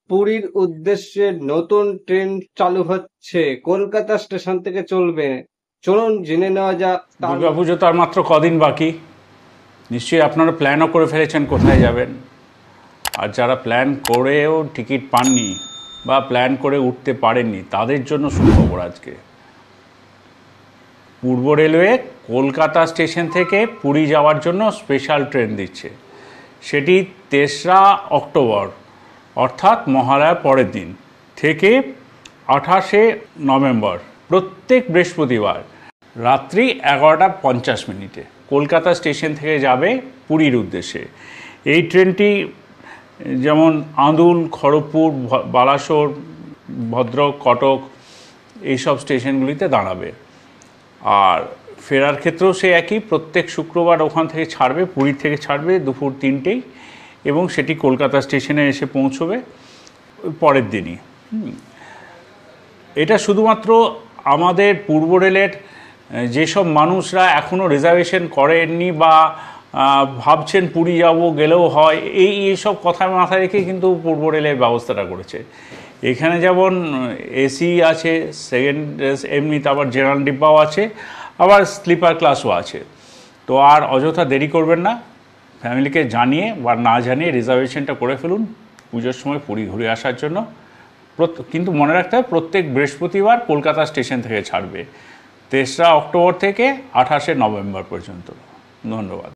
পুরীর উদ্দেশ্যে নতুন ট্রেন চালু হচ্ছে, কলকাতা স্টেশন থেকে চলবে। চলুন জেনে নেওয়া যাক দুর্গাপুজো তো আর মাত্র কদিন বাকি। নিশ্চয়ই আপনারা প্ল্যানও করে ফেলেছেন কোথায় যাবেন। আর যারা প্ল্যান করেও টিকিট পাননি বা প্ল্যান করে উঠতে পারেননি তাদের জন্য সুখবর আজকে। পূর্ব রেলওয়ে কলকাতা স্টেশন থেকে পুরী যাওয়ার জন্য স্পেশাল ট্রেন দিচ্ছে। সেটি ৩রা অক্টোবর অর্থাৎ মহালয়ার পরের দিন থেকে ২৮শে নভেম্বর প্রত্যেক বৃহস্পতিবার রাত্রি ১১টা ৫০ কলকাতা স্টেশন থেকে যাবে পুরীর উদ্দেশ্যে। এই ট্রেনটি যেমন আঁদুল, খড়গপুর, বালাসোর, ভদ্রক, কটক এইসব স্টেশনগুলিতে দাঁড়াবে। আর ফেরার ক্ষেত্রেও সে একই, প্রত্যেক শুক্রবার ওখান থেকে ছাড়বে, পুরী থেকে ছাড়বে দুপুর ৩টেই এবং সেটি কলকাতা স্টেশনে এসে পৌঁছবে পরের দিনই। এটা শুধুমাত্র আমাদের পূর্ব রেলের যেসব মানুষরা এখনও রিজার্ভেশন করেননি বা ভাবছেন পুরী যাব গেলেও হয়, এইসব কথা মাথায় রেখে কিন্তু পূর্ব রেলের ব্যবস্থাটা করেছে। এখানে যেমন এসি আছে, সেকেন্ড এমনিতে আবার জেনারেল ডিব্বাও আছে, আবার স্লিপার ক্লাসও আছে। তো আর অযথা দেরি করবেন না, ফ্যামিলিকে জানিয়ে বা না জানিয়ে রিজার্ভেশনটা করে ফেলুন পুজোর সময় পুরী ঘুরে আসার জন্য। কিন্তু মনে রাখতে হবে প্রত্যেক বৃহস্পতিবার কলকাতা স্টেশন থেকে ছাড়বে ৩রা অক্টোবর থেকে ২৮শে নভেম্বর পর্যন্ত। ধন্যবাদ।